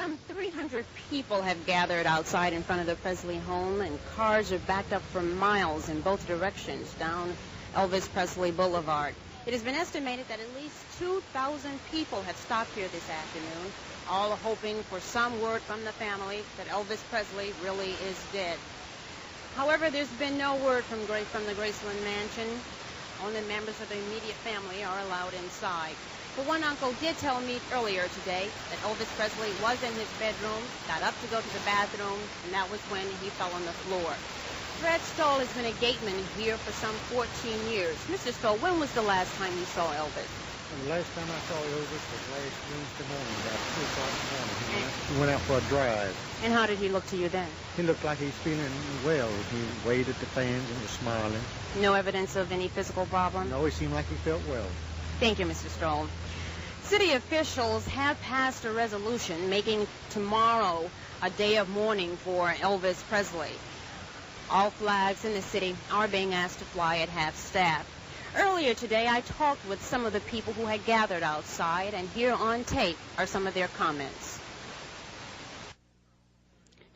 Some 300 people have gathered outside in front of the Presley home, and cars are backed up for miles in both directions down Elvis Presley Boulevard. It has been estimated that at least 2,000 people have stopped here this afternoon, all hoping for some word from the family that Elvis Presley really is dead. However, there's been no word from the Graceland mansion. Only members of the immediate family are allowed inside. But one uncle did tell me earlier today that Elvis Presley was in his bedroom, got up to go to the bathroom, and that was when he fell on the floor. Fred Stoll has been a gateman here for some 14 years. Mr. Stoll, when was the last time you saw Elvis? And the last time I saw Elvis was last Wednesday morning, about 2 o'clock in the morning. He went out for a drive. And how did he look to you then? He looked like he's feeling well. He waved at the fans and was smiling. No evidence of any physical problem? No, he seemed like he felt well. Thank you, Mr. Stoll. City officials have passed a resolution making tomorrow a day of mourning for Elvis Presley. All flags in the city are being asked to fly at half-staff. Earlier today, I talked with some of the people who had gathered outside, and here on tape are some of their comments.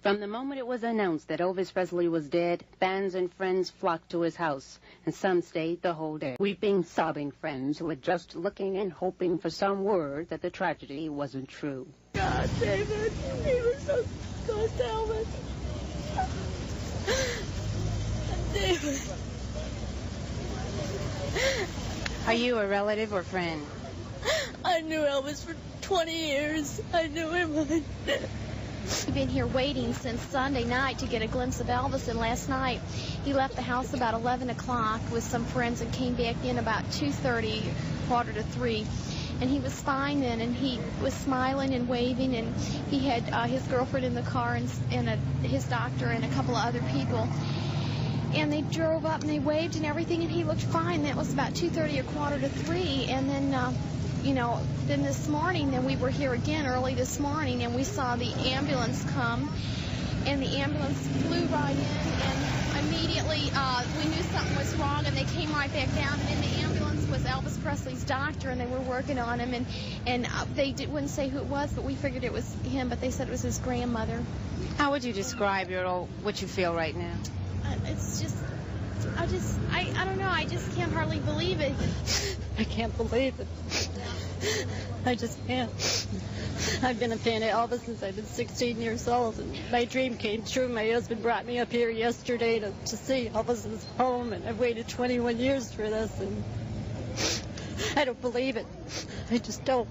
From the moment it was announced that Elvis Presley was dead, fans and friends flocked to his house, and some stayed the whole day. Weeping, sobbing friends who were just looking and hoping for some word that the tragedy wasn't true. God, David, he was so close to Elvis. David. Are you a relative or friend? I knew Elvis for 20 years. I knew him. We've been here waiting since Sunday night to get a glimpse of Elvis, and last night he left the house about 11 o'clock with some friends and came back in about 2:30, quarter to 3. And he was fine then, and he was smiling and waving, and he had his girlfriend in the car and his doctor and a couple of other people. And they drove up and they waved and everything, and he looked fine. That was about 2:30 or quarter to 3. And then, then this morning, then we were here again early this morning, and we saw the ambulance come, and the ambulance flew right in, and immediately we knew something was wrong, and they came right back down, and in the ambulance was Elvis Presley's doctor, and they were working on him, and they wouldn't say who it was, but we figured it was him, but they said it was his grandmother. How would you describe what you feel right now? It's just, I don't know, I just can't hardly believe it. I can't believe it. I just can't. I've been a fan of Elvis since I've been 16 years old, and my dream came true. My husband brought me up here yesterday to see Elvis's home, and I've waited 21 years for this, and I don't believe it. I just don't.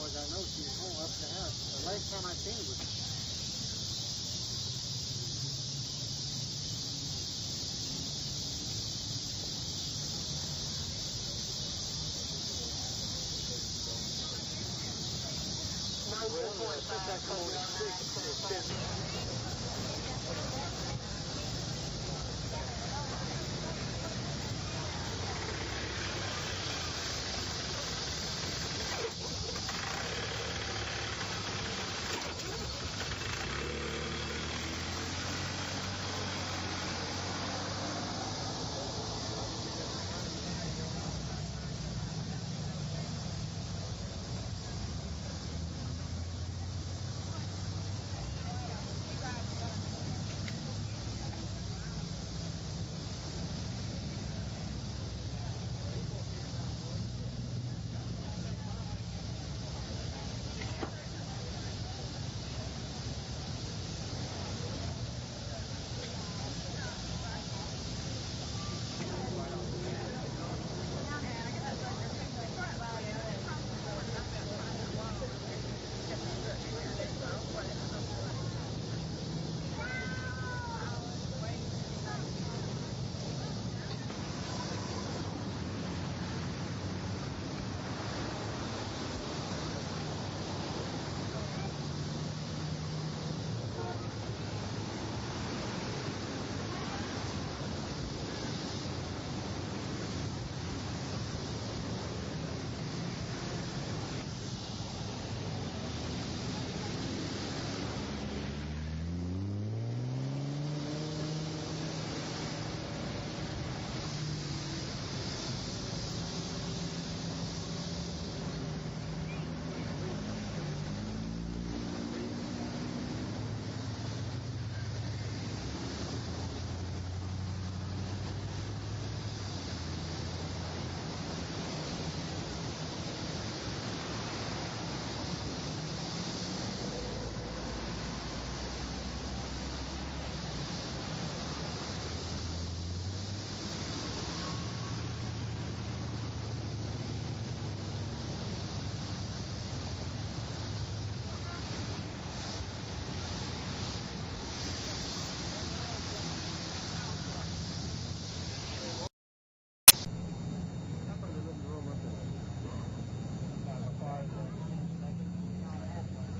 I know she was home up the house. The last time I seen her was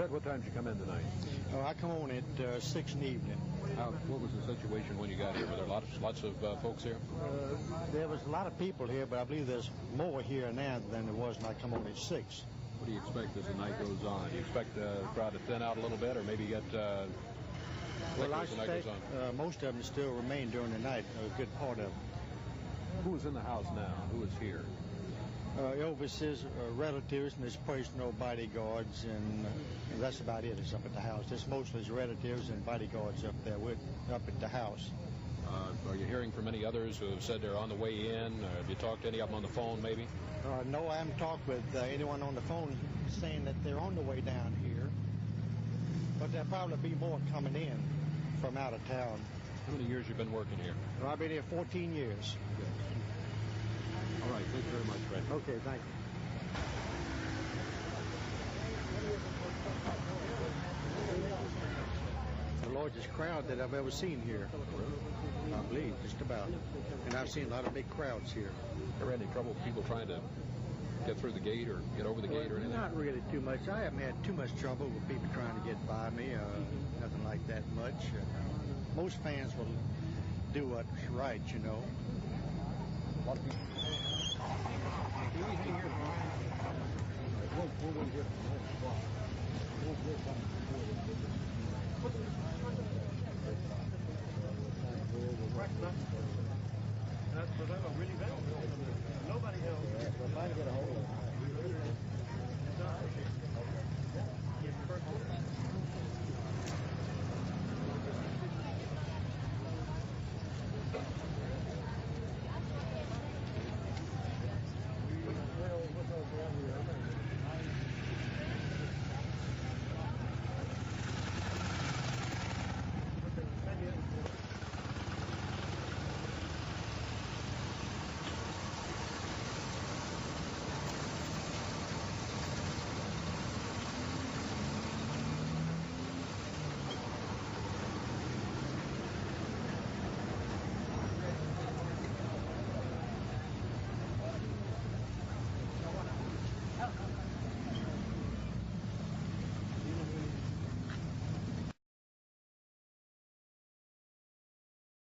Fred, what time did you come in tonight? I come on at 6 in the evening. What was the situation when you got here? Were there lots of folks here? There was a lot of people here, but I believe there's more here now than there was when I come on at 6. What do you expect as the night goes on? Do you expect the crowd to thin out a little bit, or maybe get well, I as the night goes on? Most of them still remain during the night, a good part of them. Who is in the house now? Who is here? Elvis's relatives and his personal bodyguards, and that's about it. It's up at the house. It's mostly his relatives and bodyguards up there up at the house. Are you hearing from any others who have said they're on the way in? Have you talked to any of them on the phone, maybe? No, I haven't talked with anyone on the phone saying that they're on the way down here. But there'll probably be more coming in from out of town. How many years you been working here? Well, I've been here 14 years. All right, thank you very much, Fred. Okay, thank you. The largest crowd that I've ever seen here, I believe, just about. And I've seen a lot of big crowds here. Ever had any trouble with people trying to get through the gate or get over the gate or anything? Not really too much. I haven't had too much trouble with people trying to get by me. Nothing like that much. Most fans will do what's right, you know. A lot of people. That's for them a really bad. Nobody else. We're trying to get a hold of it. It's not.